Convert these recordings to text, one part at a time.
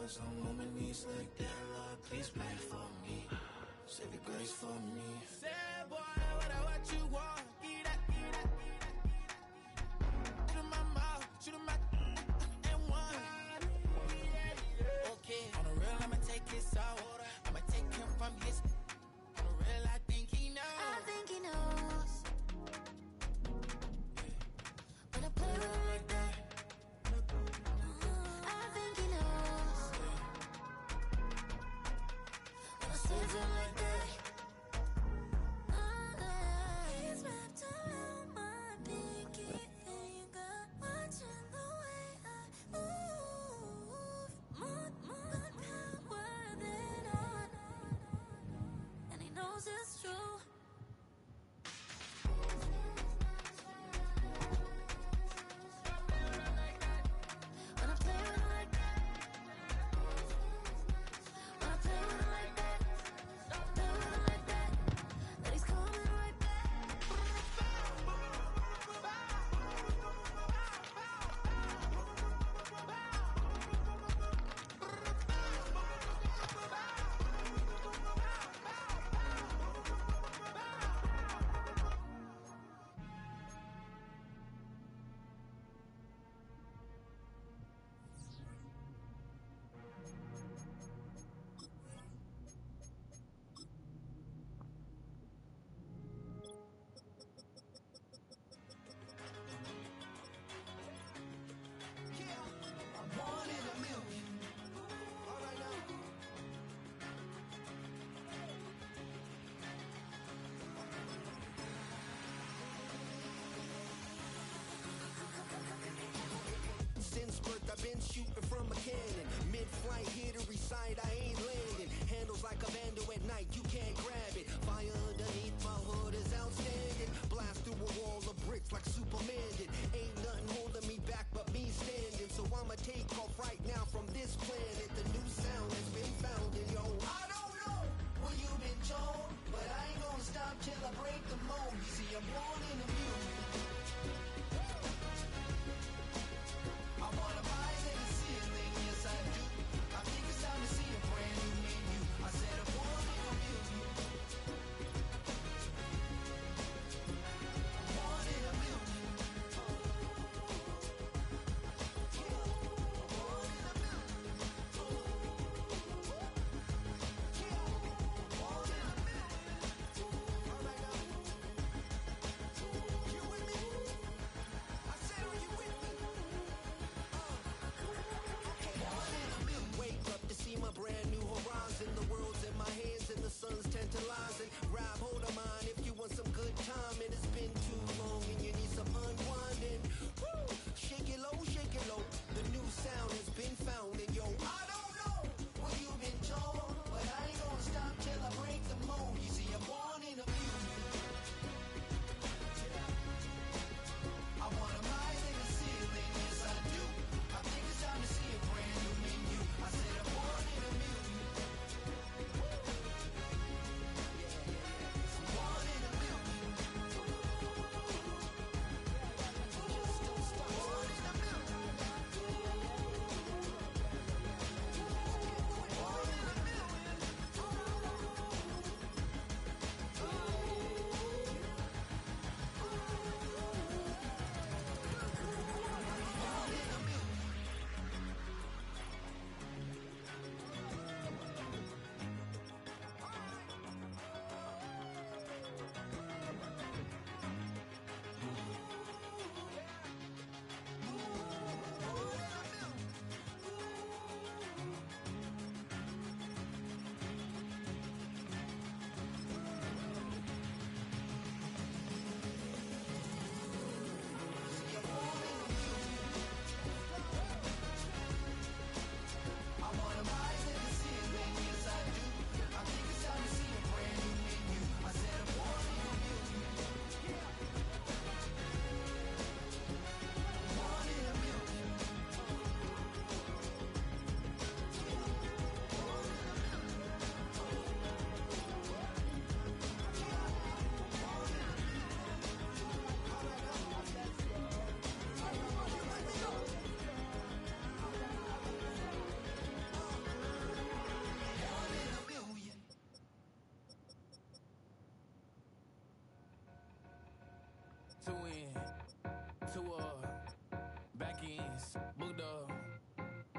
'cause I'm on my knees like that. Lord, please pray for me. Save your grace for me. Say, boy, what you want? Get that, get that, get that, get that. Shoot in my mouth, shoot in my and one. Okay, on the real, I'ma take his soul. I'ma take him from his. On the real, I think he knows. I think he knows. When I play with him like that, I think he knows. When I save him like that, he's wrapped around my pinky finger, watching the way I move. More power than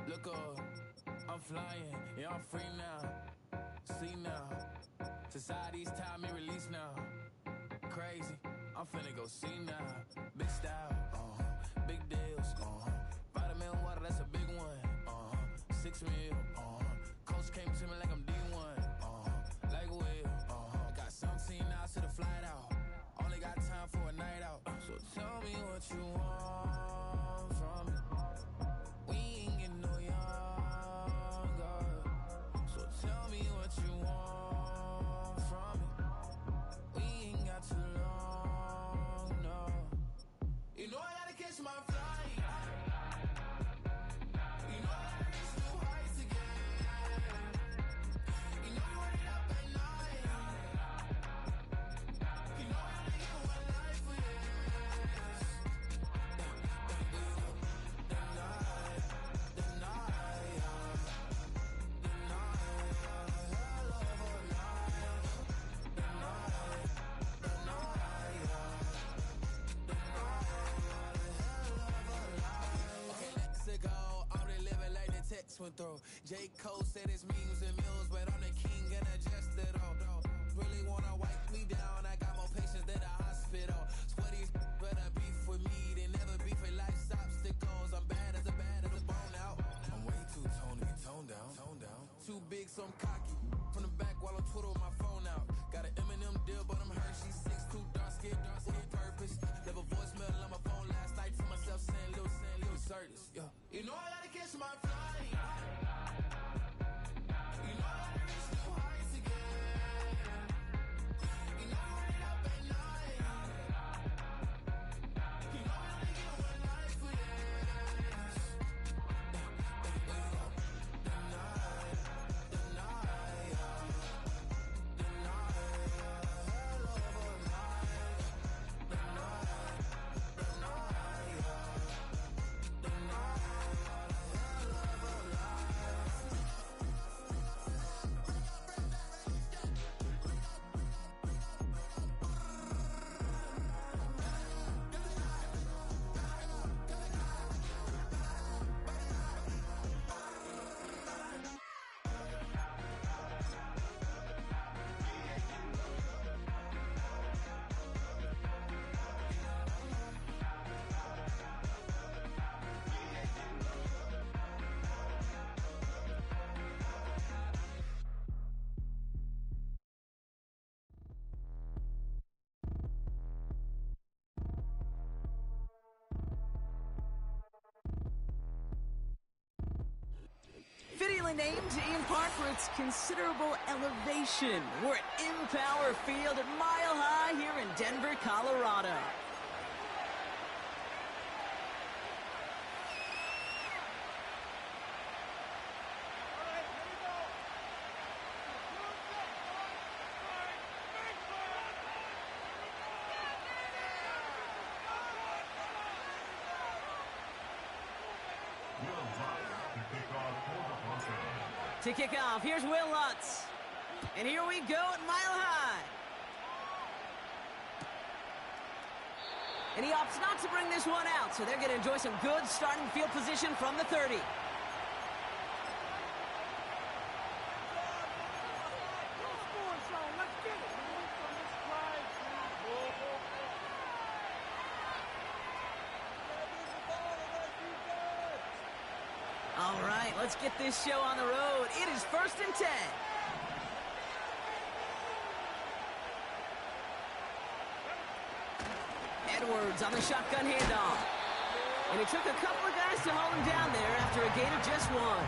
Look up, I'm flying, yeah, I'm free now. See now, society's time me release now. Crazy, I'm finna go see now. Big style, big deals, vitamin water, that's a big one. 6 mil, coach came to me like I'm D1, like Will. I got 17 hours to the flight out. Only got time for a night out. So tell me what you want from me. We ain't getting no younger. So tell me what you want from me. We ain't got too long, no. You know I gotta catch my flight. You know I gotta reach new heights again. You know you wake up at night. You know I only get one life for this. Mexico, I'm really living like the text went through. J. Cole said it's memes and mills, but I'm the king and adjusted on. Really wanna wipe me down, I got more patience than a hospital. Sweaty better beef with me than never beef with life's obstacles. I'm bad as a bone out. I'm way too toned to be toned down. Too big, so I'm cocky. From the back while I'm Twitter with my phone out. Got an Eminem deal, but I'm Hershey 6'2", dark skin on purpose. Left a voicemail on my phone last night to myself saying, Lil Curtis. Yeah. You know I gotta catch my flight. You know I gotta reach new heights again. You know I wake up at night. You know I only get one life for this. Fittingly named in part for its considerable elevation. We're at Empower Field at Mile High here in Denver, Colorado. To kick off, here's Will Lutz. And here we go at Mile High. And he opts not to bring this one out, so they're going to enjoy some good starting field position from the 30. All right, let's get this show on the road. It is 1st and 10. Edwards on the shotgun handoff. And it took a couple of guys to hold him down there after a gain of just one.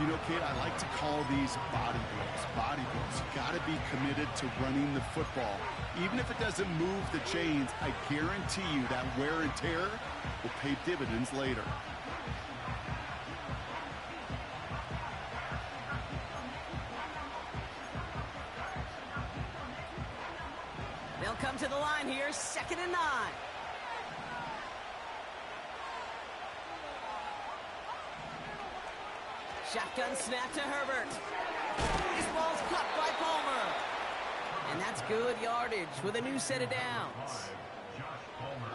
You know, kid, I like to call these body blows. Body blows. You got to be committed to running the football. Even if it doesn't move the chains, I guarantee you that wear and tear will pay dividends later. They'll come to the line here, 2nd and 9. Shotgun snap to Herbert. This ball's caught by Palmer. And that's good yardage with a new set of downs.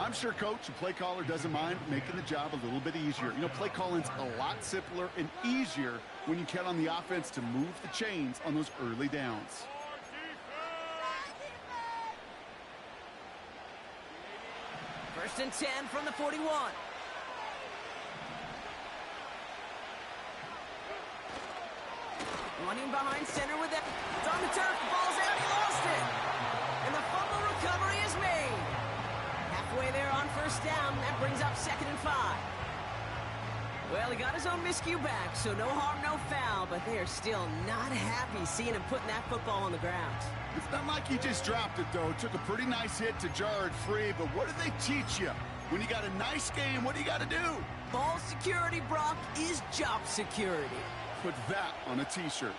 I'm sure coach and play caller doesn't mind making the job a little bit easier. You know, play calling's a lot simpler and easier when you count on the offense to move the chains on those early downs. First and 10 from the 41. Running behind center with it. It's on the turf. The ball's out. He lost it. And the fumble recovery is made. Halfway there on first down. That brings up 2nd and 5. Well, he got his own miscue back, so no harm, no foul. But they are still not happy seeing him putting that football on the ground. It's not like he just dropped it, though. Took a pretty nice hit to jar it free. But what do they teach you? When you got a nice game, what do you got to do? Ball security, Brock, is job security. Put that on a T-shirt.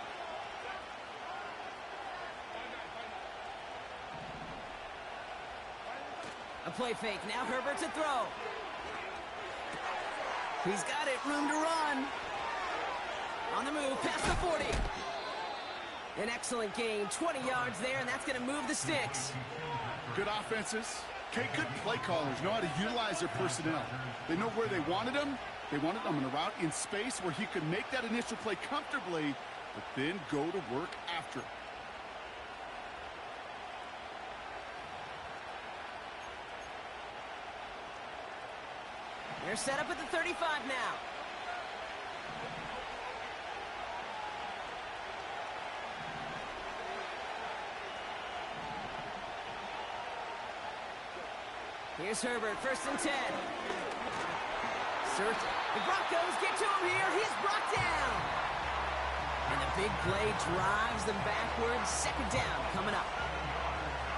A play fake. Now Herbert to throw. He's got it. Room to run. On the move. Past the 40. An excellent gain. 20 yards there, and that's going to move the sticks. Good offenses. Okay, good play callers know how to utilize their personnel. They know where they wanted them. They wanted them in a route in space where he could make that initial play comfortably, but then go to work after it. They're set up at the 35 now. Here's Herbert, 1st and 10. The Broncos get to him here. He's brought down. And the big play drives them backwards. 2nd down coming up.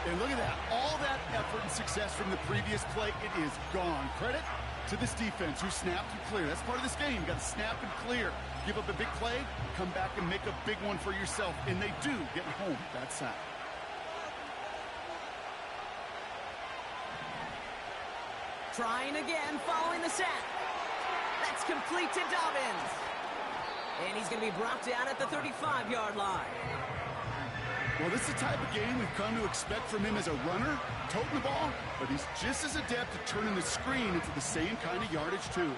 And look at that. All that effort and success from the previous play, it is gone. Credit to this defense who snapped and cleared. That's part of this game. You got to snap and clear. Give up a big play, come back and make a big one for yourself. And they do get home that sack. Trying again, following the sack. That's complete to Dobbins. And he's going to be brought down at the 35-yard line. Well, this is the type of game we've come to expect from him as a runner, toting the ball, but he's just as adept at turning the screen into the same kind of yardage, too.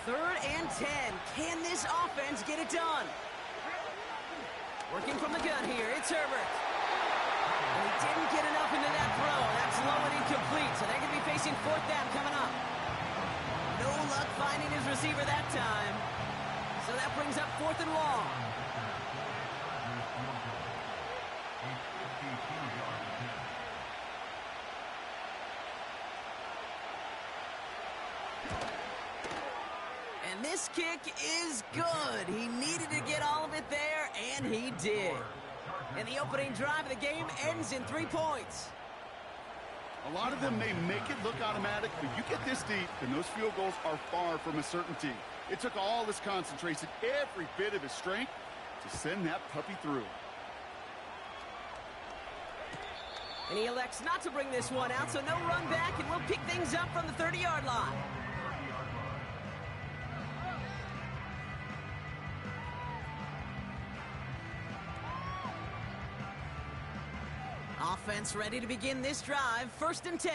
Third and 10. Can this offense get it done? Working from the gun here. It's Herbert. And he didn't get enough into that throw. That's low and incomplete. So they're going to be facing 4th down coming up. No luck finding his receiver that time. So that brings up 4th and long. And this kick is good. He needed to get all of it there, and he did. And the opening drive of the game ends in 3 points. A lot of them may make it look automatic, but you get this deep, and those field goals are far from a certainty. It took all his concentration, every bit of his strength, to send that puppy through. And he elects not to bring this one out, so no run back, and we'll pick things up from the 30-yard line. Offense ready to begin this drive. 1st and 10.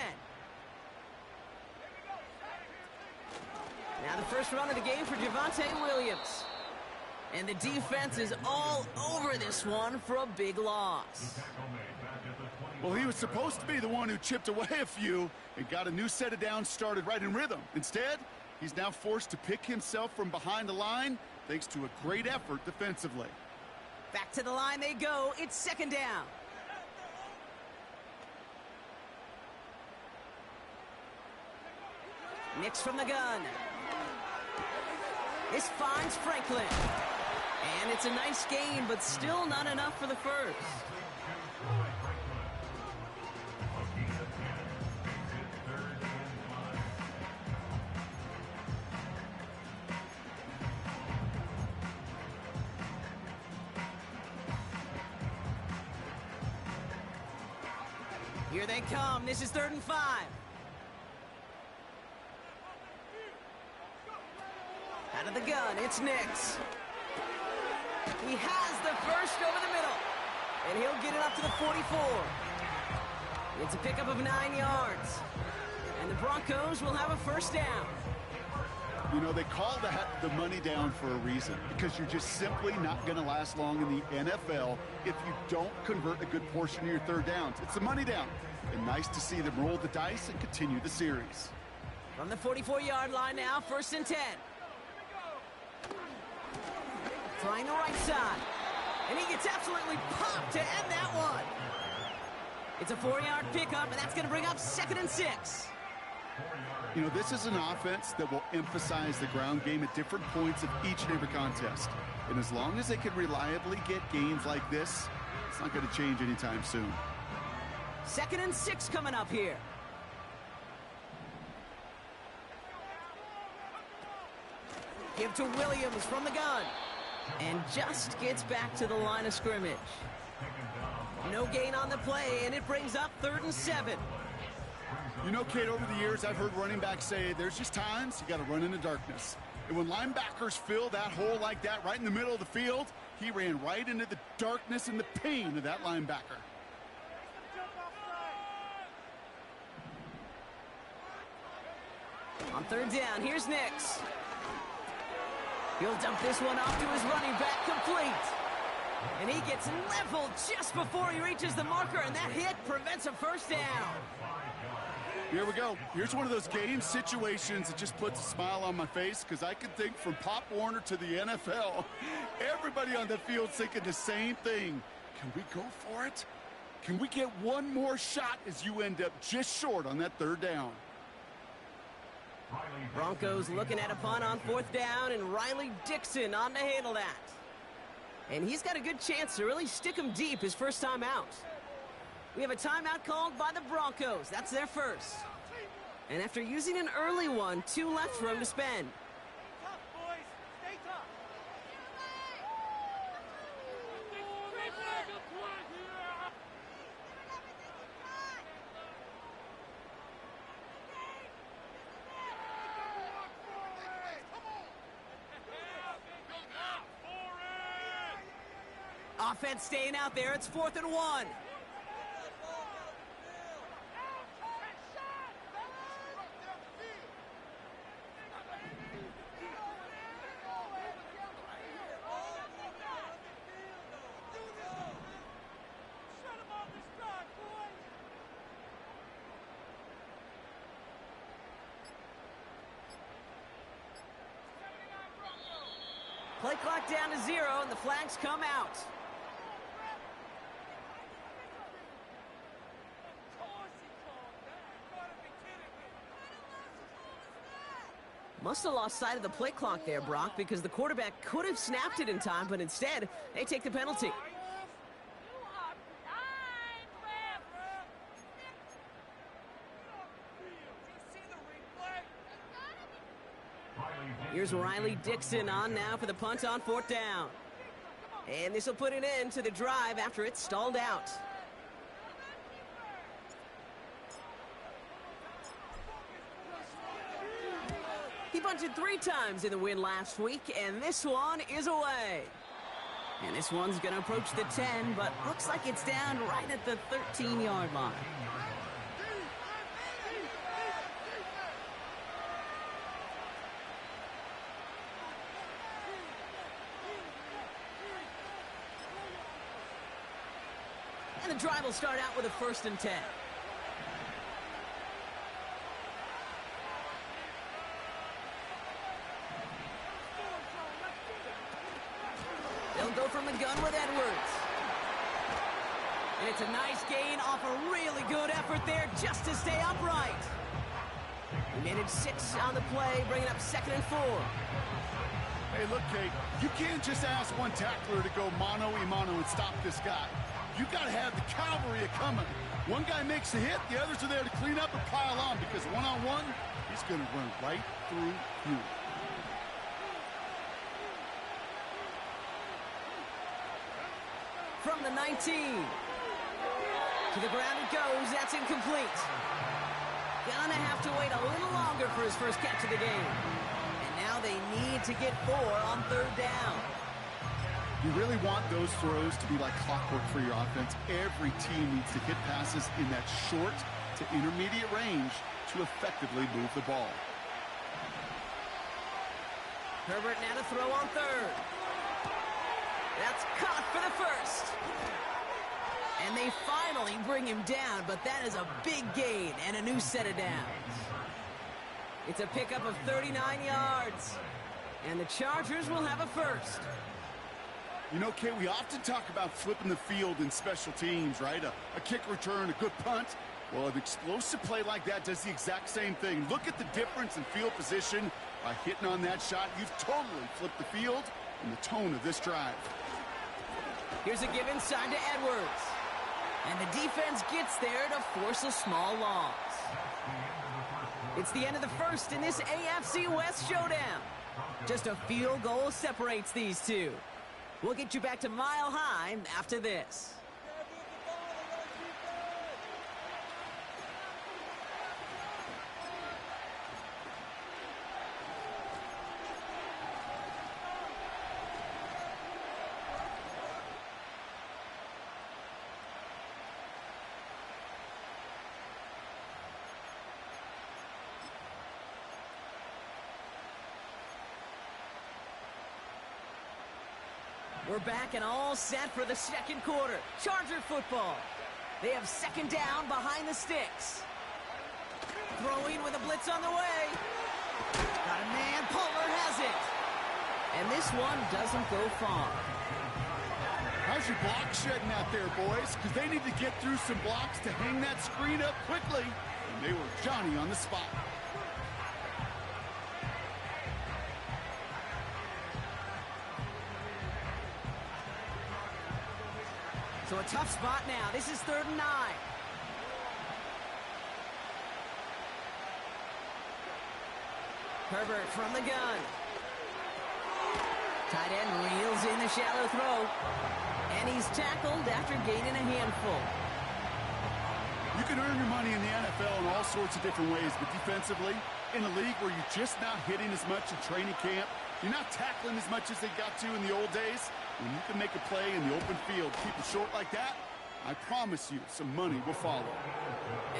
Now the first run of the game for Javonte Williams. And the defense is all over this one for a big loss. Well, he was supposed to be the one who chipped away a few and got a new set of downs started right in rhythm. Instead, he's now forced to pick himself from behind the line thanks to a great effort defensively. Back to the line they go. It's 2nd down. Nix from the gun. This finds Franklin. And it's a nice gain, but still not enough for the first. Here they come. This is 3rd and 5. Out of the gun, it's Nix. He has the first over the middle. And he'll get it up to the 44. It's a pickup of 9 yards. And the Broncos will have a first down. You know, they call that the money down for a reason, because you're just simply not going to last long in the NFL if you don't convert a good portion of your third downs. It's the money down. And nice to see them roll the dice and continue the series. From the 44-yard line now, 1st and 10. Trying the right side. And he gets absolutely popped to end that one. It's a 4-yard pickup, and that's going to bring up 2nd and 6. You know, this is an offense that will emphasize the ground game at different points of each and every contest. And as long as they can reliably get gains like this, it's not going to change anytime soon. 2nd and 6 coming up here. Give to Williams from the gun. And just gets back to the line of scrimmage. No gain on the play, and it brings up 3rd and 7. You know, Kate, over the years, I've heard running backs say there's just times you got to run in the darkness. And when linebackers fill that hole like that right in the middle of the field, he ran right into the darkness and the pain of that linebacker. On 3rd down, here's Nix. He'll dump this one off to his running back, complete. And he gets leveled just before he reaches the marker, and that hit prevents a first down. Here we go. Here's one of those game situations that just puts a smile on my face, because I can think from Pop Warner to the NFL, everybody on the field thinking the same thing. Can we go for it? Can we get one more shot as you end up just short on that 3rd down? Broncos looking at a punt on 4th down, and Riley Dixon on to handle that. And he's got a good chance to really stick him deep his first time out. We have a timeout called by the Broncos. That's their first. And after using an early one, 2 left for him to spend. Offense staying out there. It's 4th and 1. Play clock down to 0, and the flags come out. Must have lost sight of the play clock there, Brock, because the quarterback could have snapped it in time, but instead, they take the penalty. Here's Riley Dixon on now for the punt on 4th down. And this will put an end to the drive after it's stalled out. He bunted 3 times in the win last week, and this one is away. And this one's going to approach the 10, but looks like it's down right at the 13-yard line. And the drive will start out with a 1st and 10. They'll go from the gun with Edwards. And it's a nice gain off a really good effort there just to stay upright. He managed 6 on the play, bringing up 2nd and 4. Hey, look, Kate, you can't just ask one tackler to go mano-a-mano and stop this guy. You got to have the cavalry coming. One guy makes a hit, the others are there to clean up and pile on, because one-on-one, he's going to run right through you. From the 19. To the ground it goes. That's incomplete. Gonna have to wait a little longer for his first catch of the game. And now they need to get 4 on 3rd down. You really want those throws to be like clockwork for your offense. Every team needs to hit passes in that short to intermediate range to effectively move the ball. Herbert now to throw on 3rd. That's caught for the first. And they finally bring him down, but that is a big gain and a new set of downs. It's a pickup of 39 yards. And the Chargers will have a first. You know, Kate, we often talk about flipping the field in special teams, right? A kick return, a good punt. Well, an explosive play like that does the exact same thing. Look at the difference in field position. By hitting on that shot, you've totally flipped the field and the tone of this drive. Here's a give inside to Edwards. And the defense gets there to force a small loss. It's the end of the first in this AFC West showdown. Just a field goal separates these two. We'll get you back to Mile High after this. We're back and all set for the second quarter. Charger football. They have 2nd down behind the sticks. Throwing with a blitz on the way. Got a man. Palmer has it. And this one doesn't go far. How's your block shedding out there, boys? Because they need to get through some blocks to hang that screen up quickly. And they were Johnny on the spot. So a tough spot now. This is 3rd and 9. Herbert from the gun. Tight end reels in the shallow throw. And he's tackled after gaining a handful. You can earn your money in the NFL in all sorts of different ways, but defensively, in a league where you're just not hitting as much in training camp, you're not tackling as much as they got to in the old days, when you can make a play in the open field, keep it short like that, I promise you some money will follow.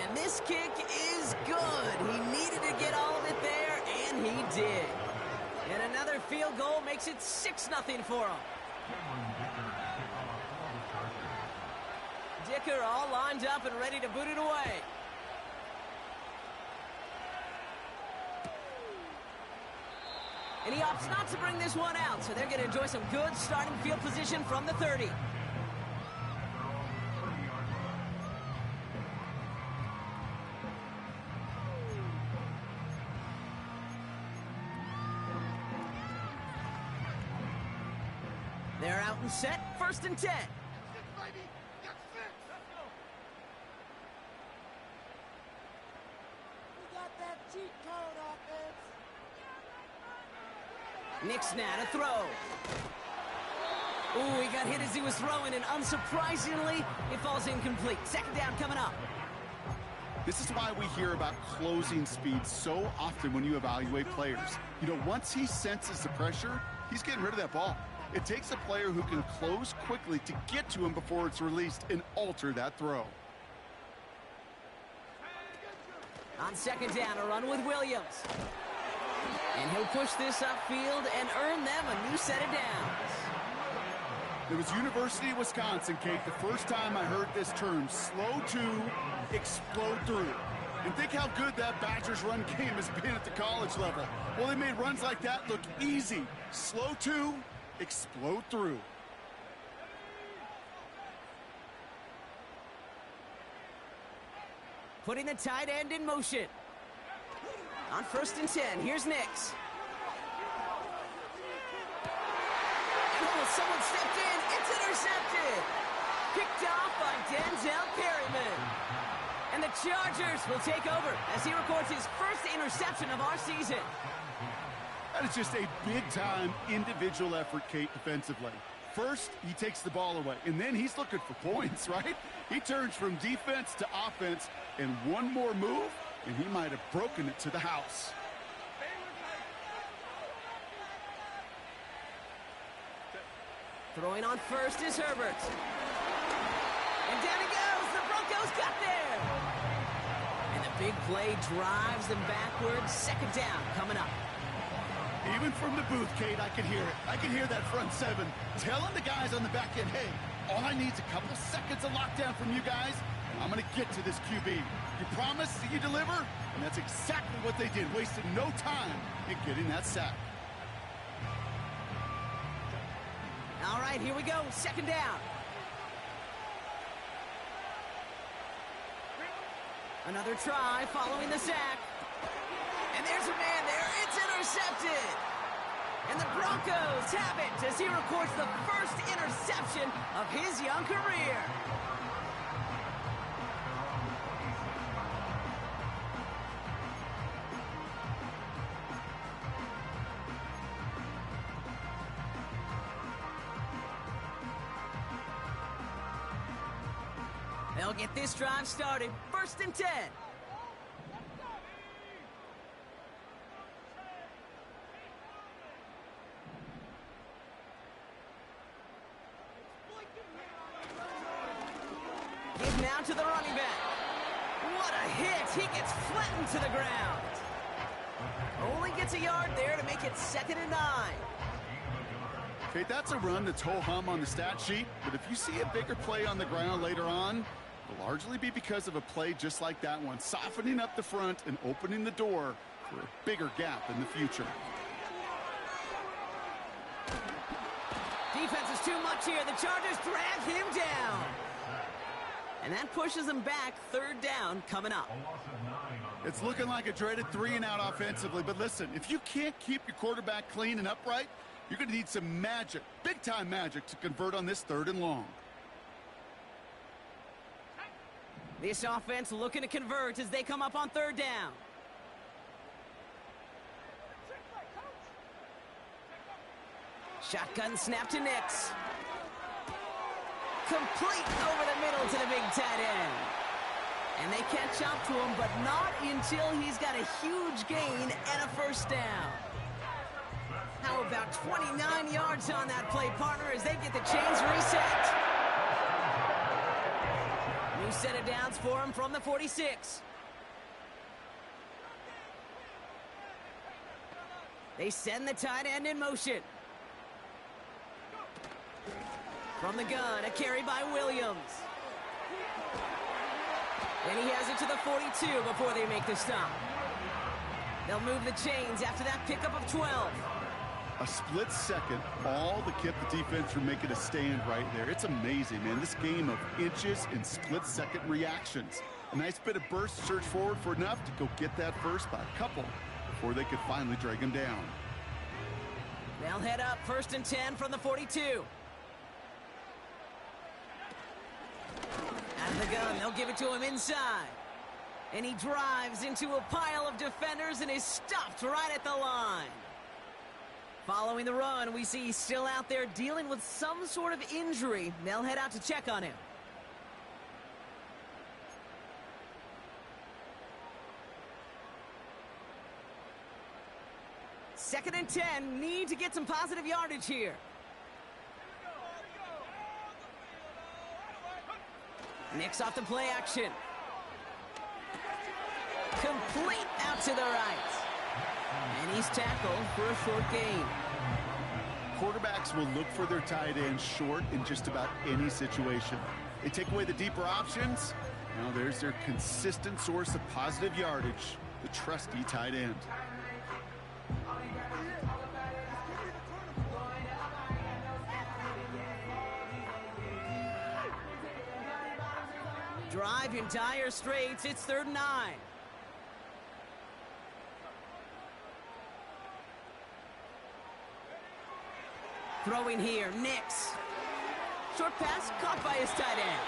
And this kick is good. He needed to get all of it there, and he did. And another field goal makes it 6-0 for him. Dicker all lined up and ready to boot it away. And he opts not to bring this one out, so they're going to enjoy some good starting field position from the 30. They're out and set, 1st and 10. Nick's now to throw. Ooh, he got hit as he was throwing, and unsurprisingly, it falls incomplete. 2nd down coming up. This is why we hear about closing speed so often when you evaluate players. You know, once he senses the pressure, he's getting rid of that ball. It takes a player who can close quickly to get to him before it's released and alter that throw. On 2nd down, a run with Williams. And he'll push this upfield and earn them a new set of downs. It was University of Wisconsin, Kate, the first time I heard this term, slow to explode through. And think how good that Badgers run game has been at the college level. Well, they made runs like that look easy. Slow to explode through. Putting the tight end in motion. On 1st and 10, here's Nix. Oh, someone stepped in. It's intercepted. Picked off by Denzel Perryman. And the Chargers will take over as he records his first interception of our season. That is just a big-time individual effort, Kate, defensively. First, he takes the ball away, and then he's looking for points, right? He turns from defense to offense, and one more move, and he might have broken it to the house. Throwing on first is Herbert. And down he goes. The Broncos got there. And the big play drives them backwards. Second down coming up. Even from the booth, Kate, I can hear it. I can hear that front seven telling the guys on the back end, hey, all I need is a couple seconds of lockdown from you guys, and I'm going to get to this QB. You promise that you deliver? And that's exactly what they did, wasted no time in getting that sack. All right, here we go. Second down. Another try following the sack. And there's a man there. It's intercepted. And the Broncos have it as he records the first interception of his young career. They'll get this drive started. 1st and 10. Give now to the running back. What a hit. He gets flattened to the ground. Only gets a yard there to make it 2nd and 9. Okay, that's a run that's ho-hum on the stat sheet, but if you see a bigger play on the ground later on, it'll largely be because of a play just like that one, softening up the front and opening the door for a bigger gap in the future. Defense is too much here. The Chargers drag him down. And that pushes them back. 3rd down coming up. It's looking like a dreaded 3-and-out offensively, but listen, if you can't keep your quarterback clean and upright, you're going to need some magic, big-time magic, to convert on this 3rd and long. This offense looking to convert as they come up on 3rd down. Shotgun snap to Nix. Complete over the middle to the big tight end. And they catch up to him, but not until he's got a huge gain and a 1st down. How about 29 yards on that play, partner, as they get the chains reset. New set of downs for him from the 46. They send the tight end in motion. From the gun, a carry by Williams. And he has it to the 42 before they make the stop. They'll move the chains after that pickup of 12. A split second, all to keep the defense from making a stand right there. It's amazing, man. This game of inches and split-second reactions. A nice bit of burst, surge forward for enough to go get that first by a couple before they could finally drag him down. They'll head up 1st and 10 from the 42. Out of the gun, they'll give it to him inside. And he drives into a pile of defenders and is stopped right at the line. Following the run, we see he's still out there dealing with some sort of injury. They'll head out to check on him. Second and 10, need to get some positive yardage here. Nix off the play action. Complete out to the right. And he's tackled for a short gain. Quarterbacks will look for their tight end short in just about any situation. They take away the deeper options. Now there's their consistent source of positive yardage, the trusty tight end. Drive in dire straits. It's 3rd and 9. Throwing here, Nix. Short pass caught by his tight end.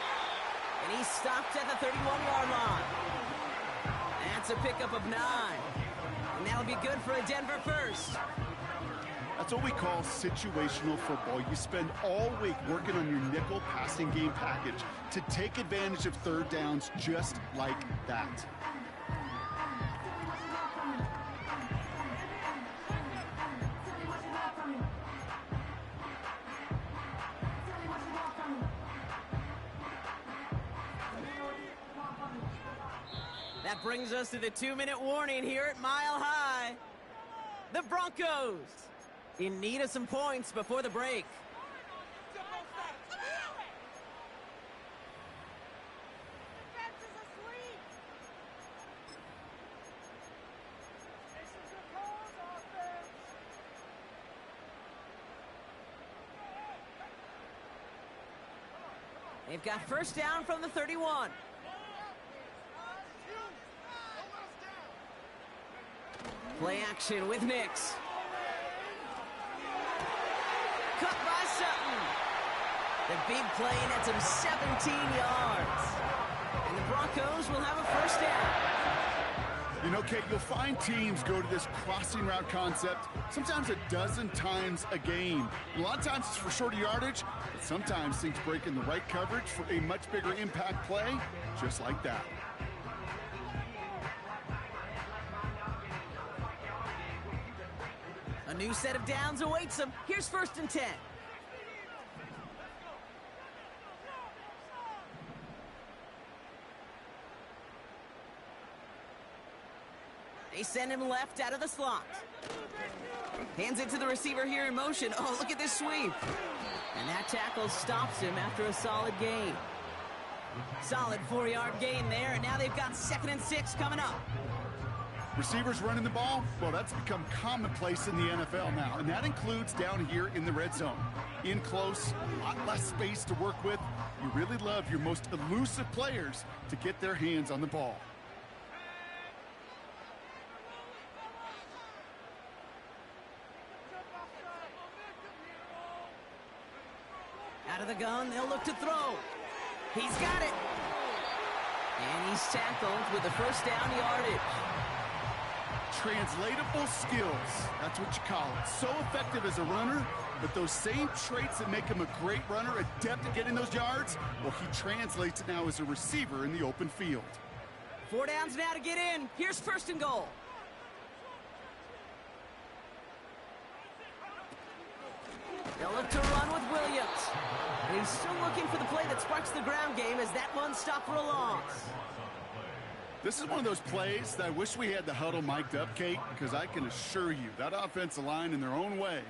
And he's stopped at the 31-yard line. That's a pickup of 9. And that'll be good for a Denver first. That's what we call situational football. You spend all week working on your nickel passing game package to take advantage of third downs just like that. That brings us to the 2-minute warning here at Mile High. The Broncos in need of some points before the break. They've got first down from the 31. Play action with Nix. Cut by Sutton. The big play nets him 17 yards. And the Broncos will have a first down. You know, Kate, you'll find teams go to this crossing route concept sometimes a dozen times a game. And a lot of times it's for shorter yardage, but sometimes things break in the right coverage for a much bigger impact play, just like that. A new set of downs awaits them. Here's 1st and 10. They send him left out of the slot. Hands it to the receiver here in motion. Oh, look at this sweep. And that tackle stops him after a solid gain. Solid 4-yard gain there, and now they've got 2nd and 6 coming up. Receivers running the ball, well, that's become commonplace in the NFL now, and that includes down here in the red zone. In close, a lot less space to work with. You really love your most elusive players to get their hands on the ball. Out of the gun, they'll look to throw. He's got it. And he's tackled with the first down yardage. Translatable skills, that's what you call it. So effective as a runner, but those same traits that make him a great runner, adept at getting those yards, well, he translates it now as a receiver in the open field. 4 downs now to get in. Here's 1st and goal. They'll look to run with Williams. And he's still looking for the play that sparks the ground game as that one stopped for a loss. This is one of those plays that I wish we had the huddle mic'd up, Kate, because I can assure you that offensive line in their own way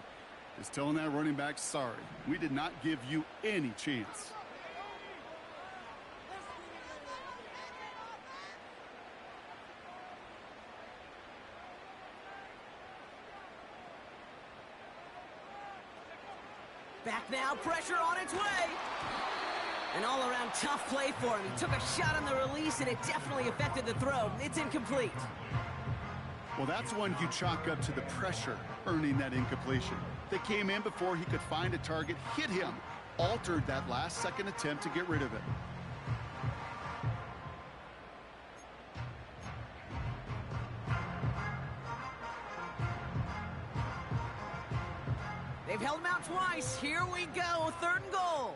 is telling that running back, sorry, we did not give you any chance. Back now, pressure on its way. An all-around tough play for him. He took a shot on the release, and it definitely affected the throw. It's incomplete. Well, that's one you chalk up to the pressure earning that incompletion. They came in before he could find a target, hit him, altered that last-second attempt to get rid of it. They've held him out twice. Here we go, 3rd and goal.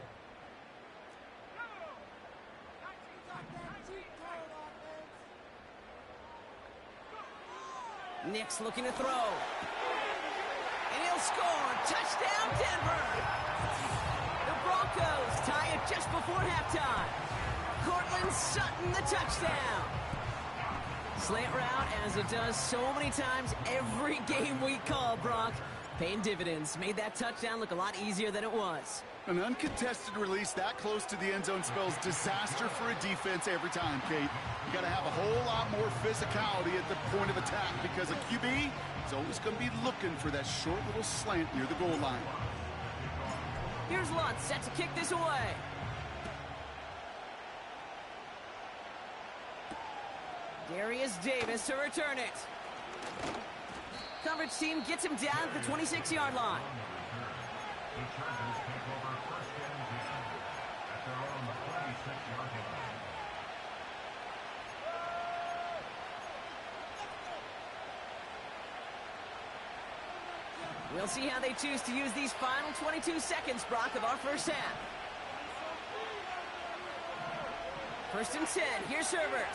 Nix looking to throw. And he'll score. Touchdown, Denver. The Broncos tie it just before halftime. Cortland Sutton, the touchdown. Slant route, as it does so many times every game we call, Brock. Paying dividends. Made that touchdown look a lot easier than it was. An uncontested release that close to the end zone spells disaster for a defense every time, Kate. You got to have a whole lot more physicality at the point of attack because a QB is always going to be looking for that short little slant near the goal line. Here's Lutz set to kick this away. Darius Davis to return it. Coverage team gets him down at the 26-yard line. The Chargers take over 1st and 10 at their own 26-yard line. We'll see how they choose to use these final 22 seconds, Brock, of our first half. First and 10. Here's Herbert.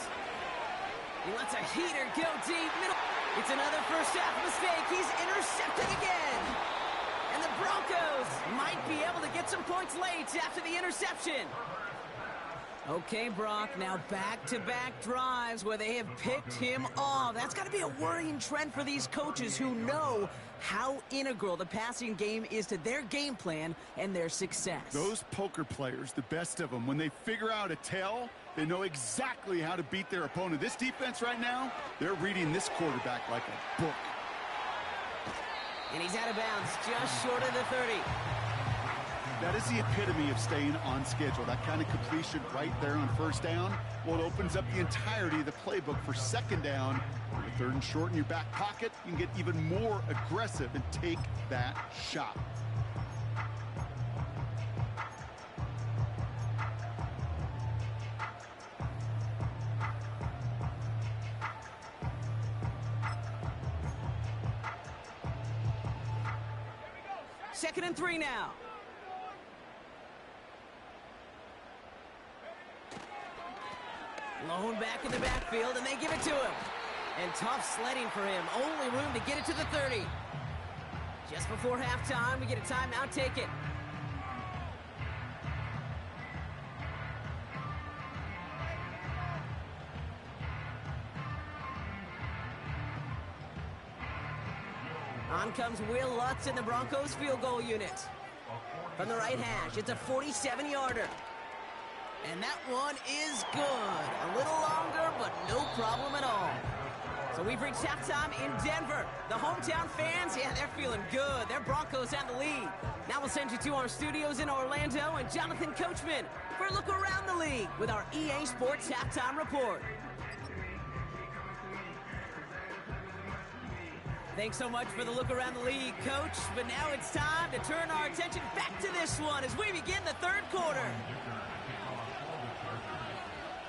He lets a heater go deep middle. It's another first half mistake. He's intercepted again. And the Broncos might be able to get some points late after the interception. Okay, Brock, now back-to-back drives where they have picked him off. That's got to be a worrying trend for these coaches who know how integral the passing game is to their game plan and their success. Those poker players, the best of them, when they figure out a tell, they know exactly how to beat their opponent. This defense right now, they're reading this quarterback like a book. And he's out of bounds, just short of the 30. That is the epitome of staying on schedule. That kind of completion right there on first down. Well, it opens up the entirety of the playbook for second down. With third and short in your back pocket, you can get even more aggressive and take that shot. Second and 3 now. Lone back in the backfield, and they give it to him. And tough sledding for him. Only room to get it to the 30. Just before halftime, we get a timeout. Take it. On comes Will Lutz in the Broncos field goal unit. From the right hash, it's a 47-yarder. And that one is good. A little longer, but no problem at all. So we've reached halftime in Denver. The hometown fans, yeah, they're feeling good. Their Broncos have the lead. Now we'll send you to our studios in Orlando and Jonathan Coachman for a look around the league with our EA Sports Halftime Report. Thanks so much for the look around the league, Coach. But now it's time to turn our attention back to this one as we begin the third quarter.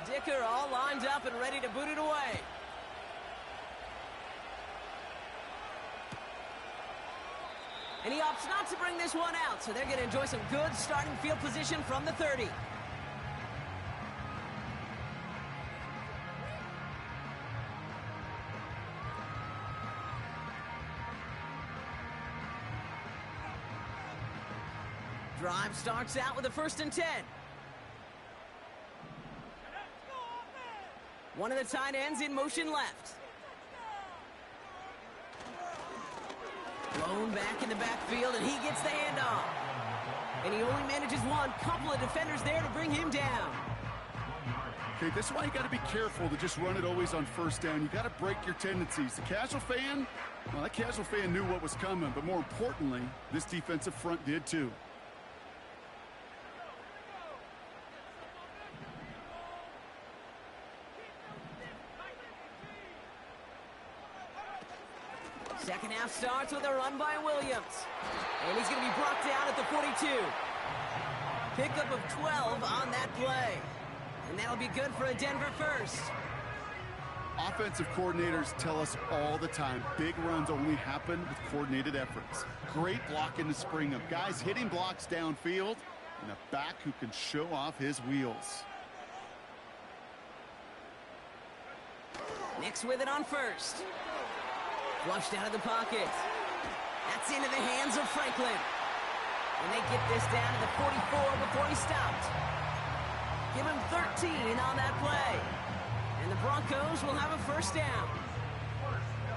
Dicker all lined up and ready to boot it away. And he opts not to bring this one out, so they're going to enjoy some good starting field position from the 30. Drive starts out with a first and 10. One of the tight ends in motion left. Blown back in the backfield, and he gets the handoff. And he only manages one. Couple of defenders there to bring him down. Okay, this is why you got to be careful to just run it always on first down. You got to break your tendencies. The casual fan, well, that casual fan knew what was coming, but more importantly, this defensive front did too. Second half starts with a run by Williams. And he's going to be brought down at the 42. Pickup of 12 on that play. And that'll be good for a Denver first. Offensive coordinators tell us all the time, big runs only happen with coordinated efforts. Great blocking to spring them. Guys hitting blocks downfield, and a back who can show off his wheels. Nix with it on first. Flushed out of the pocket. That's into the hands of Franklin. And they get this down to the 44 before he stopped. Give him 13 on that play. And the Broncos will have a first down.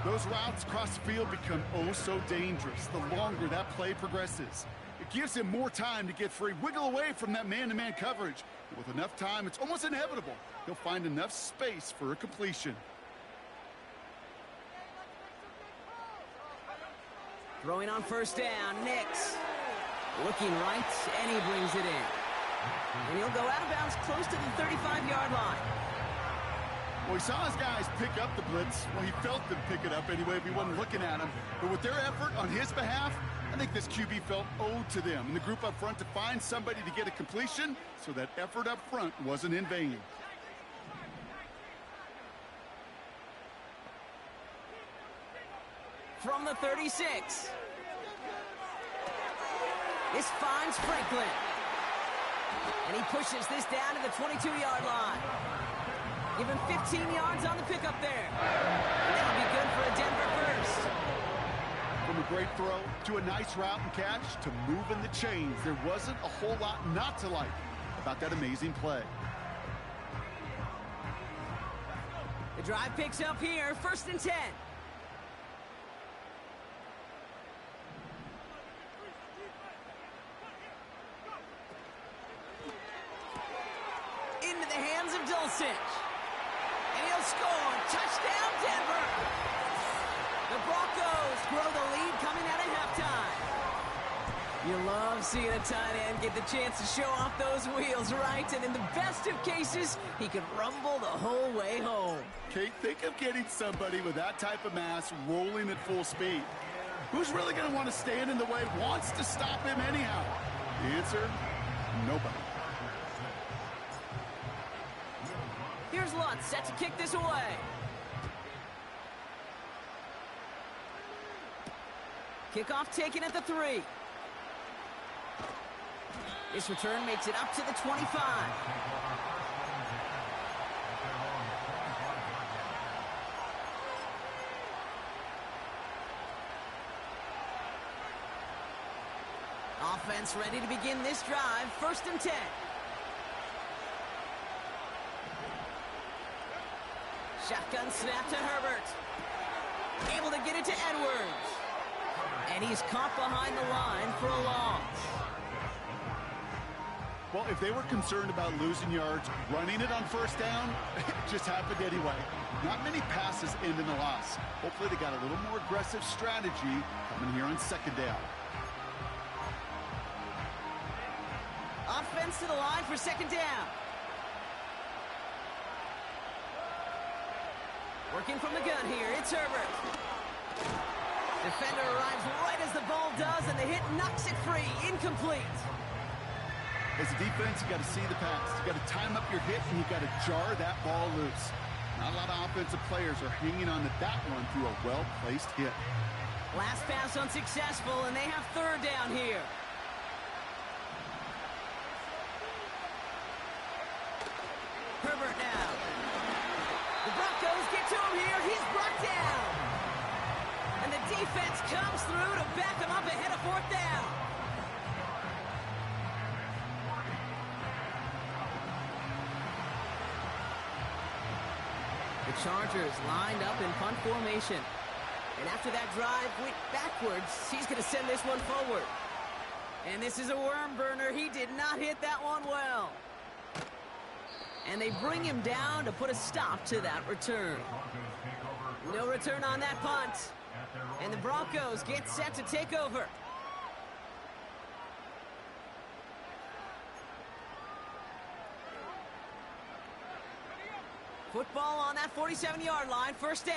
Those routes across the field become oh so dangerous the longer that play progresses. It gives him more time to get free, wiggle away from that man-to-man coverage. And with enough time, it's almost inevitable he'll find enough space for a completion. Throwing on first down, Nix. Looking right, and he brings it in. And he'll go out of bounds close to the 35-yard line. Well, he saw his guys pick up the blitz. Well, he felt them pick it up anyway if he wasn't looking at him. But with their effort on his behalf, I think this QB felt owed to them and the group up front to find somebody to get a completion, so that effort up front wasn't in vain. From the 36. This finds Franklin. And he pushes this down to the 22-yard line. Give him 15 yards on the pickup there. And that'll be good for a Denver first. From a great throw to a nice route and catch to moving the chains, there wasn't a whole lot not to like about that amazing play. The drive picks up here, 1st and 10. Into the hands of Dulcich. And he'll score. Touchdown, Denver. The Broncos grow the lead coming out of halftime. You love seeing a tight end get the chance to show off those wheels, right? And in the best of cases, he could rumble the whole way home. Kate, think of getting somebody with that type of mass rolling at full speed. Who's really going to want to stand in the way, wants to stop him anyhow? The answer, nobody. Here's Lutz set to kick this away. Kickoff taken at the 3. This return makes it up to the 25. Offense ready to begin this drive. 1st and 10. Shotgun snap to Herbert. Able to get it to Edwards. And he's caught behind the line for a loss. Well, if they were concerned about losing yards, running it on 1st down, it just happened anyway. Not many passes end in a loss. Hopefully they got a little more aggressive strategy coming here on 2nd down. Offense to the line for 2nd down. Working from the gun here, it's Herbert. Defender arrives right as the ball does, and the hit knocks it free. Incomplete. As a defense, you got to see the pass. You got to time up your hit, and you got to jar that ball loose. Not a lot of offensive players are hanging on to that one through a well-placed hit. Last pass unsuccessful, and they have 3rd down here. Herbert now. The Broncos get to him here. He's brought down. And the defense comes through to back him up ahead of 4th down. The Chargers lined up in punt formation. And after that drive went backwards, he's going to send this one forward. And this is a worm burner. He did not hit that one well. And they bring him down to put a stop to that return. No return on that punt. And the Broncos get set to take over. Football on that 47-yard line, 1st down.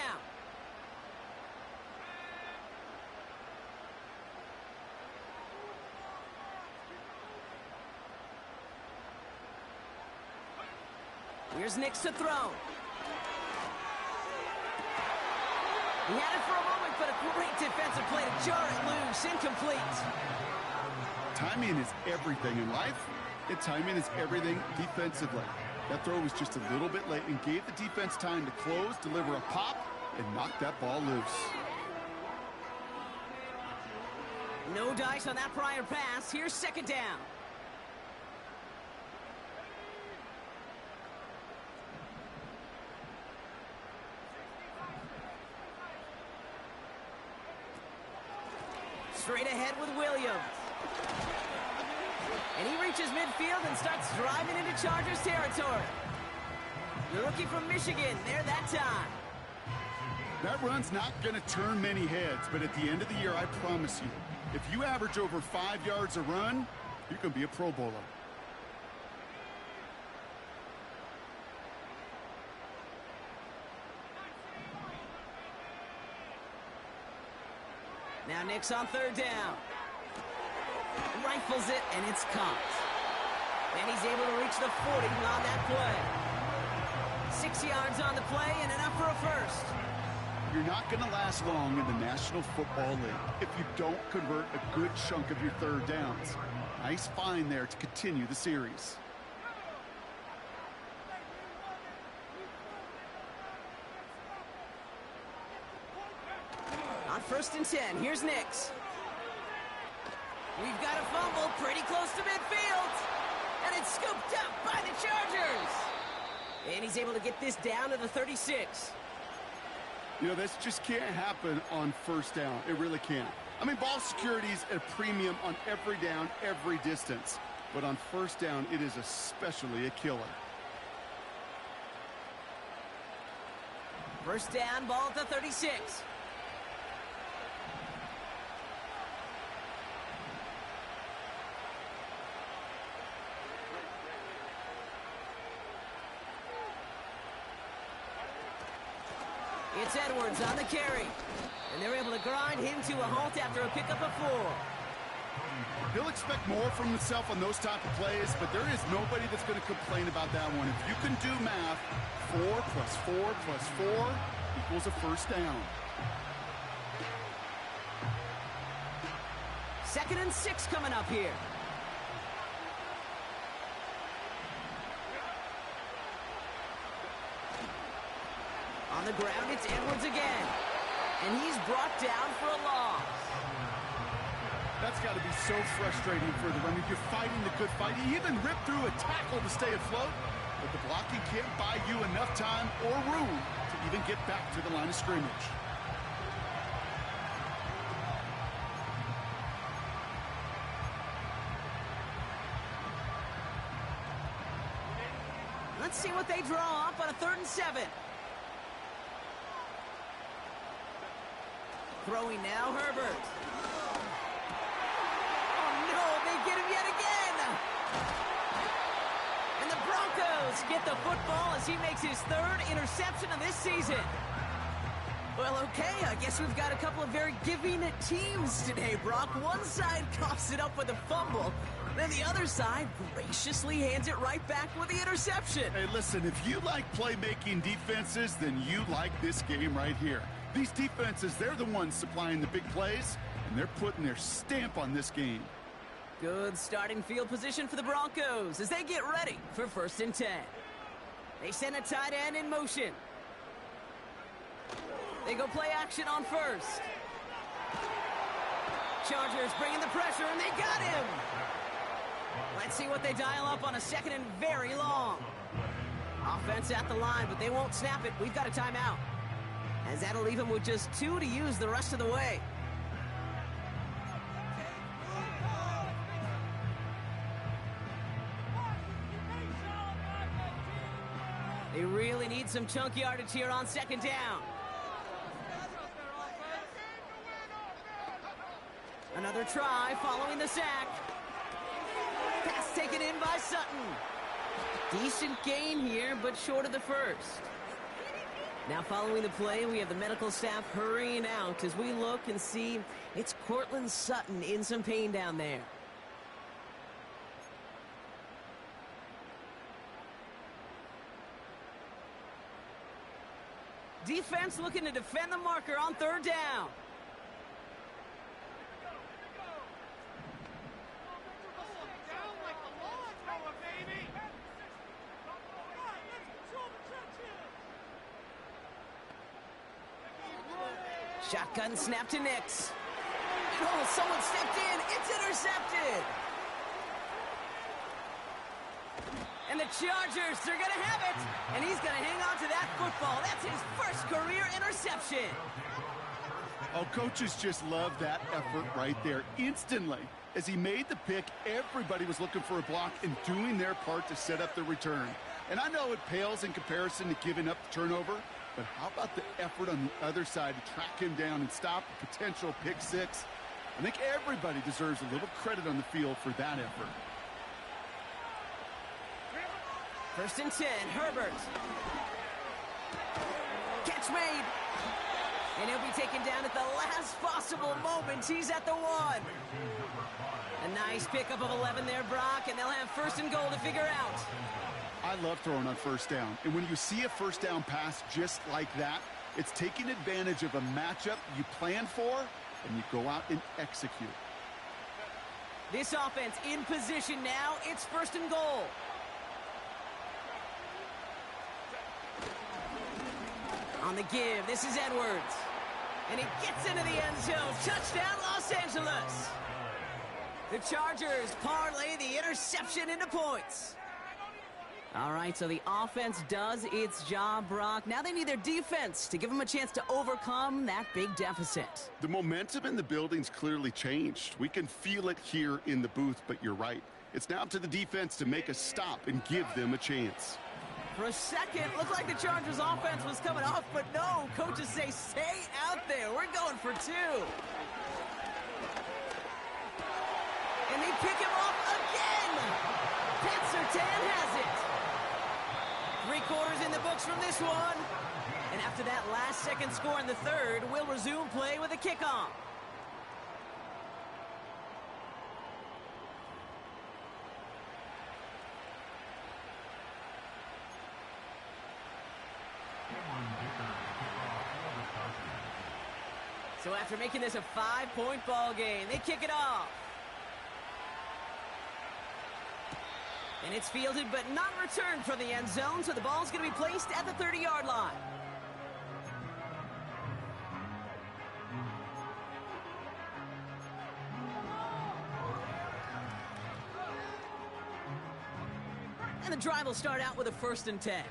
Here's Nix to throw. He had it for a moment, but a great defensive play to jar it loose. Incomplete. Timing is everything in life, and timing is everything defensively. That throw was just a little bit late and gave the defense time to close, deliver a pop, and knock that ball loose. No dice on that prior pass. Here's 2nd down. Straight ahead with Williams. And he reaches midfield and starts driving into Chargers territory. The rookie from Michigan, there that time. That run's not going to turn many heads, but at the end of the year, I promise you, if you average over 5 yards a run, you're going to be a Pro Bowler. Now Nix on 3rd down. Rifles it, and it's caught. And he's able to reach the 40 on that play. 6 yards on the play and enough for a first. You're not going to last long in the National Football League if you don't convert a good chunk of your third downs. Nice find there to continue the series. On 1st and 10, here's Nix. We've got a fumble pretty close to midfield. And it's scooped up by the Chargers. And he's able to get this down to the 36. You know, this just can't happen on 1st down. It really can't. I mean, ball security is at a premium on every down, every distance. But on 1st down, it is especially a killer. 1st down, ball at the 36. It's Edwards on the carry. And they're able to grind him to a halt after a pickup of 4. He'll expect more from himself on those type of plays, but there is nobody that's going to complain about that one. If you can do math, 4 plus 4 plus 4 equals a 1st down. 2nd and 6 coming up here. On the ground, it's Edwards again. And he's brought down for a loss. That's got to be so frustrating for them. I mean, you're fighting the good fight. You even rip through a tackle to stay afloat, but the blocking can't buy you enough time or room to even get back to the line of scrimmage. Let's see what they draw up on a 3rd and 7. Throwing now, Herbert. Oh, no, they get him yet again. And the Broncos get the football as he makes his 3rd interception of this season. Well, okay, I guess we've got a couple of very giving teams today, Brock. One side coughs it up with a fumble, then the other side graciously hands it right back with the interception. Hey, listen, if you like playmaking defenses, then you like this game right here. These defenses, they're the ones supplying the big plays, and they're putting their stamp on this game. Good starting field position for the Broncos as they get ready for 1st and 10. They send a tight end in motion. They go play action on 1st. Chargers bringing the pressure, and they got him. Let's see what they dial up on a 2nd and very long. Offense at the line, but they won't snap it. We've got a timeout, as that'll leave him with just 2 to use the rest of the way. They really need some chunk yardage here on 2nd down. Another try following the sack. Pass taken in by Sutton. Decent gain here, but short of the 1st. Now following the play, we have the medical staff hurrying out as we look and see it's Cortland Sutton in some pain down there. Defense looking to defend the marker on 3rd down. Shotgun snap to Nix. Oh, someone stepped in. It's intercepted. And the Chargers, they're going to have it. And he's going to hang on to that football. That's his 1st career interception. Oh, coaches just love that effort right there. Instantly, as he made the pick, everybody was looking for a block and doing their part to set up the return. And I know it pales in comparison to giving up the turnover, but how about the effort on the other side to track him down and stop a potential pick 6? I think everybody deserves a little credit on the field for that effort. 1st and 10, Herbert. Catch made. And he'll be taken down at the last possible moment. He's at the 1. A nice pickup of 11 there, Brock, and they'll have 1st and goal to figure out. I love throwing on 1st down. And when you see a 1st down pass just like that, It's taking advantage of a matchup you plan for, and you go out and execute. This offense in position now. It's 1st and goal. On the give, this is Edwards. And it gets into the end zone. Touchdown, Los Angeles. The Chargers parlay the interception into points. All right, so the offense does its job, Brock. Now they need their defense to give them a chance to overcome that big deficit. The momentum in the building's clearly changed. We can feel it here in the booth, but you're right. It's now up to the defense to make a stop and give them a chance. For a second, looked like the Chargers offense was coming off, but no. Coaches say, stay out there. We're going for 2. And they pick him off again. Pat Surtain has it. 3 quarters in the books from this one. And after that last-second score in the 3rd, we'll resume play with a kickoff. So after making this a 5-point ball game, they kick it off. And it's fielded but not returned from the end zone, so the ball's going to be placed at the 30-yard line. And the drive will start out with a 1st and 10.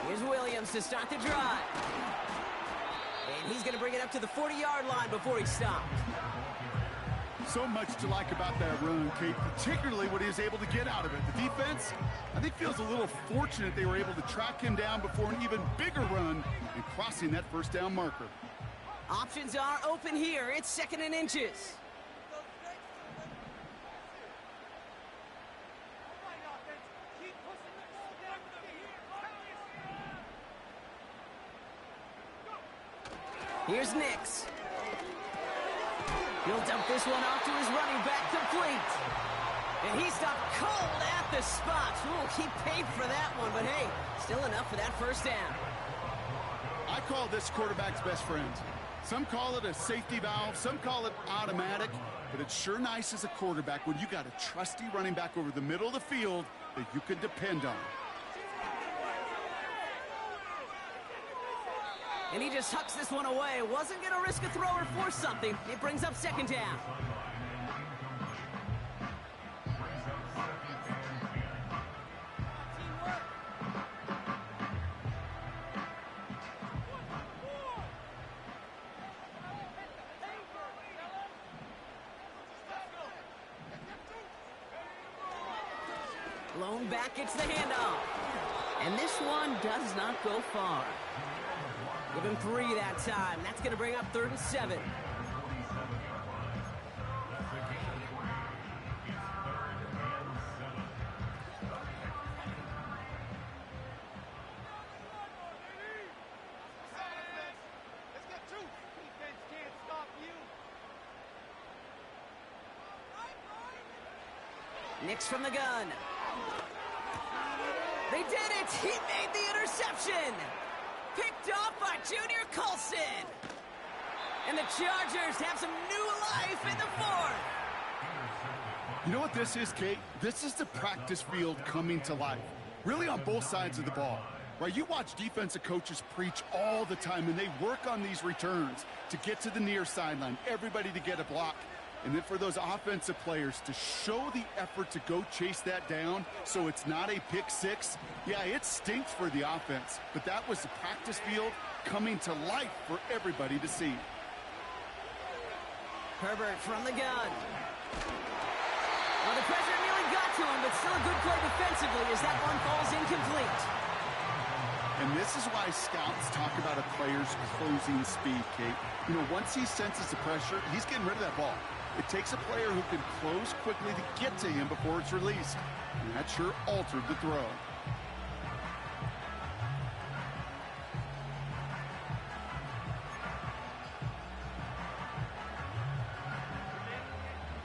Here's Williams to start the drive. And he's going to bring it up to the 40-yard line before he stopped. So much to like about that run, Kate, particularly what he was able to get out of it. The defense, I think, feels a little fortunate they were able to track him down before an even bigger run and crossing that 1st down marker. Options are open here. It's 2nd and inches. Here's Nix. He'll dump this one off to his running back, complete. And he stopped cold at the spot. Ooh, he paid for that one, but hey, still enough for that 1st down. I call this quarterback's best friend. Some call it a safety valve, some call it automatic, but it's sure nice as a quarterback when you got a trusty running back over the middle of the field that you can depend on. And he just hucks this one away. Wasn't going to risk a throw or force something. It brings up 2nd down. Lone back gets the handoff. And this one does not go far. Give him 3 that time. That's going to bring up 3rd and 7. Nix from the gun. They did it! He made the interception! Picked off by Junior Colson. And the Chargers have some new life in the 4th. You know what this is, Kate? This is the practice field coming to life. Really on both sides of the ball. Right? You watch defensive coaches preach all the time, and they work on these returns to get to the near sideline, everybody to get a block. And then for those offensive players to show the effort to go chase that down so it's not a pick 6. Yeah, it stinks for the offense, but that was the practice field coming to life for everybody to see. Herbert from the gun. Well, the pressure nearly got to him, but still a good play defensively as that one falls incomplete. And this is why scouts talk about a player's closing speed, Kate. You know, once he senses the pressure, he's getting rid of that ball. It takes a player who can close quickly to get to him before it's released. And that sure altered the throw.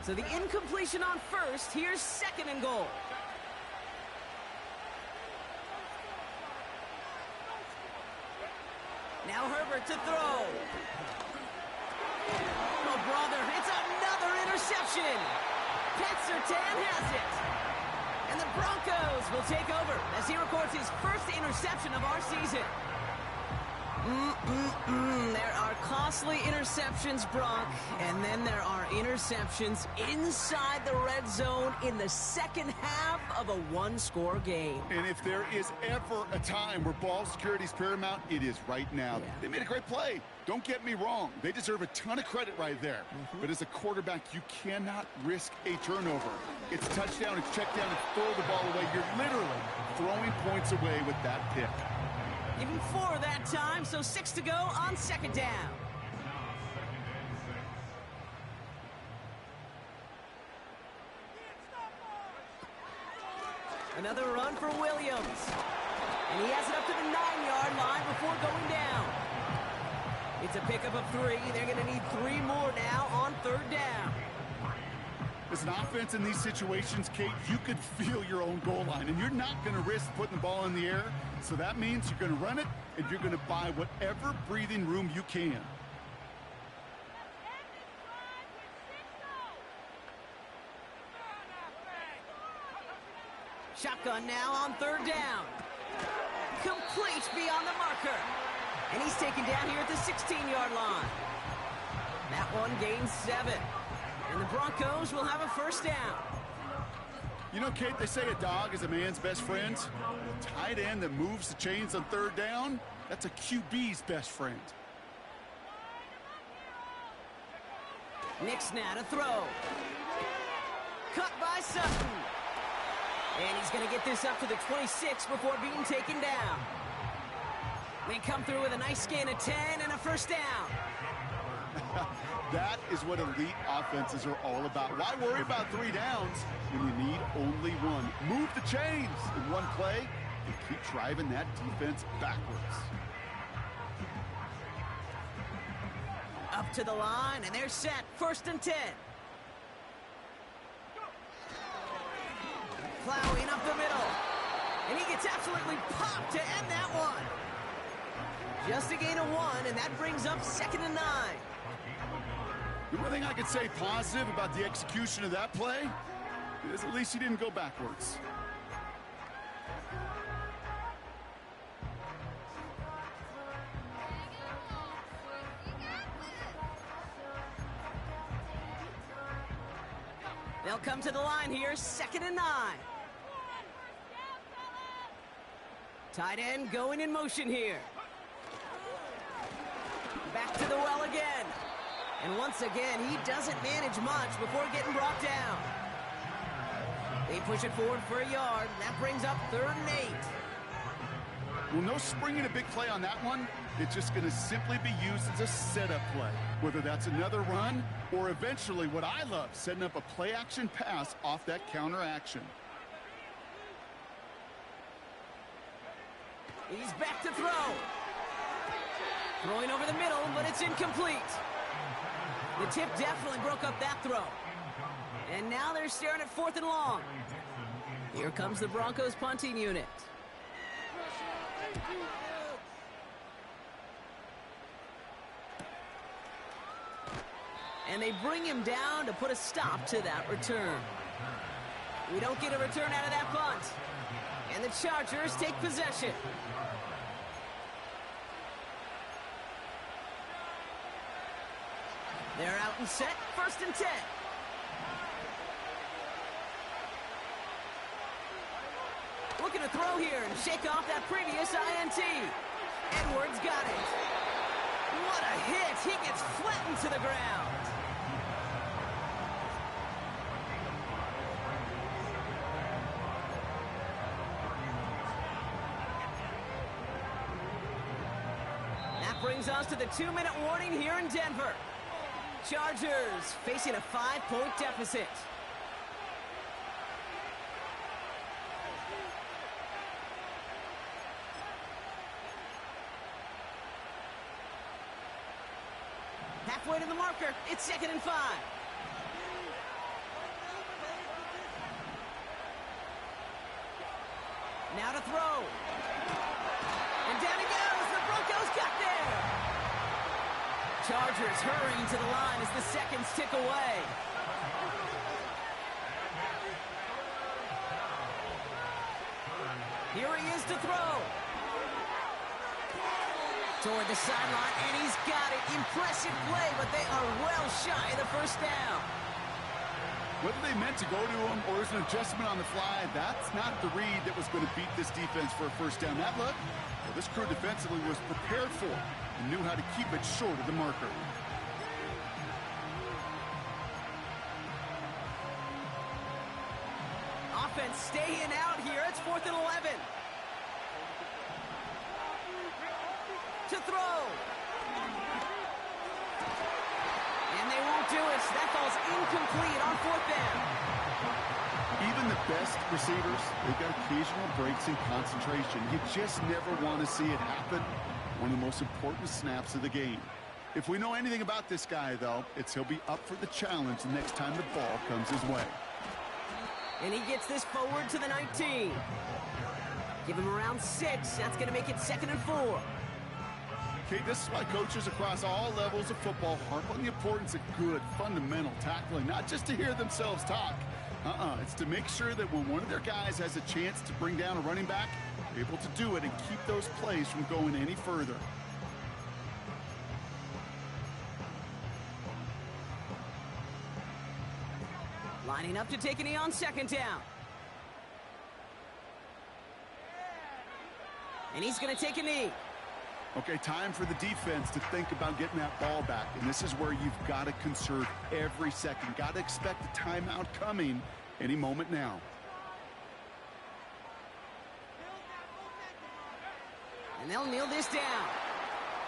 So the incompletion on 1st. Here's 2nd and goal. Herbert to throw. Oh, brother, it's another interception. Pat Surtain has it. And the Broncos will take over as he records his first interception of our season. There are costly interceptions, Brock, and then there are interceptions inside the red zone in the second half of a one-score game. And if there is ever a time where ball security is paramount, it is right now. Yeah. They made a great play. Don't get me wrong. They deserve a ton of credit right there. But as a quarterback, you cannot risk a turnover. It's touchdown, it's check down, it's throw the ball away. You're literally throwing points away with that pick. Even 4 that time, so 6 to go on second down. Another run for Williams. And he has it up to the 9-yard line before going down. It's a pickup of 3. They're going to need 3 more now on third down. As an offense in these situations, Kate, you could feel your own goal line, and you're not going to risk putting the ball in the air. So that means you're going to run it, and you're going to buy whatever breathing room you can. Shotgun now on third down. Complete beyond the marker. And he's taken down here at the 16-yard line. That one gains 7. And the Broncos will have a first down. You know, Kate, they say a dog is a man's best friend. The tight end that moves the chains on third down, that's a QB's best friend. Nick's now to throw. Cut by Sutton. And he's going to get this up to the 26 before being taken down. They come through with a nice gain of 10 and a first down. That is what elite offenses are all about. Why worry about 3 downs when you need only 1? Move the chains in one play and keep driving that defense backwards. Up to the line, and they're set. First and 10. Plowing up the middle. And he gets absolutely popped to end that one. Just a gain of 1, and that brings up second and 9. The one thing I could say positive about the execution of that play is at least he didn't go backwards. They'll come to the line here, second and 9. Tight end going in motion here. Back to the well again. And once again, he doesn't manage much before getting brought down. They push it forward for a yard. That brings up third and 8. Well, no springing a big play on that one. It's just going to simply be used as a setup play. Whether that's another run or eventually what I love, setting up a play-action pass off that counter action. He's back to throw. Throwing over the middle, but it's incomplete. The tip definitely broke up that throw. And now they're staring at 4th and long. Here comes the Broncos punting unit. And they bring him down to put a stop to that return. We don't get a return out of that punt. And the Chargers take possession. They're out and set, first and 10. Looking to throw here and shake off that previous INT. Edwards got it. What a hit. He gets flattened to the ground. That brings us to the 2-minute warning here in Denver. Chargers facing a 5-point deficit. Halfway to the marker, it's 2nd and 5. Now to throw. And down he goes. The Broncos got there. Chargers hurrying to the line as the seconds tick away. Here he is to throw. Toward the sideline, and he's got it. Impressive play, but they are well shy of the first down. Whether they meant to go to him or there's an adjustment on the fly, that's not the read that was going to beat this defense for a first down. That look, well, this crew defensively was prepared for it and knew how to keep it short of the marker. Offense staying out here. It's 4th and 11. To throw. And they won't do it. That ball's incomplete on 4th down. Even the best receivers, they've got occasional breaks in concentration. You just never want to see it happen. One of the most important snaps of the game. If we know anything about this guy, though, it's he'll be up for the challenge the next time the ball comes his way. And he gets this forward to the 19. Give him around 6. That's going to make it 2nd and 4. Okay, this is why coaches across all levels of football harp on the importance of good, fundamental tackling, not just to hear themselves talk. It's to make sure that when one of their guys has a chance to bring down a running back, they're able to do it and keep those plays from going any further. Lining up to take a knee on 2nd down. And he's going to take a knee. Okay, time for the defense to think about getting that ball back. And this is where you've got to conserve every second. Got to expect a timeout coming any moment now. And they'll kneel this down.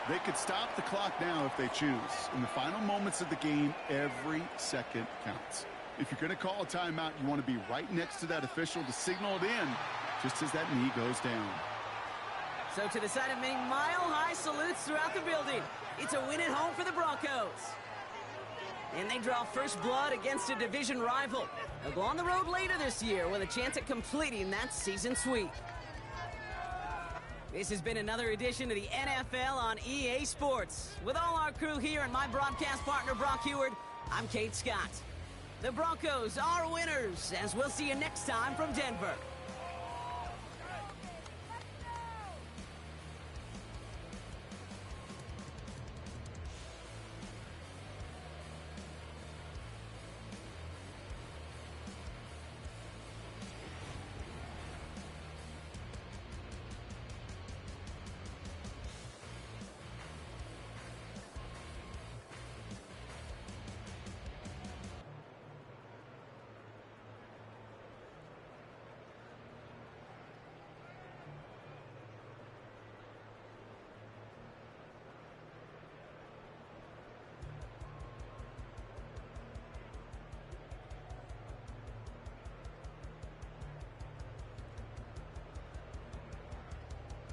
They could stop the clock now if they choose. In the final moments of the game, every second counts. If you're going to call a timeout, you want to be right next to that official to signal it in just as that knee goes down. So to the side of many mile-high salutes throughout the building, it's a win at home for the Broncos. And they draw first blood against a division rival. They'll go on the road later this year with a chance at completing that season sweep. This has been another edition of the NFL on EA Sports. With all our crew here and my broadcast partner, Brock Heward, I'm Kate Scott. The Broncos are winners, as we'll see you next time from Denver.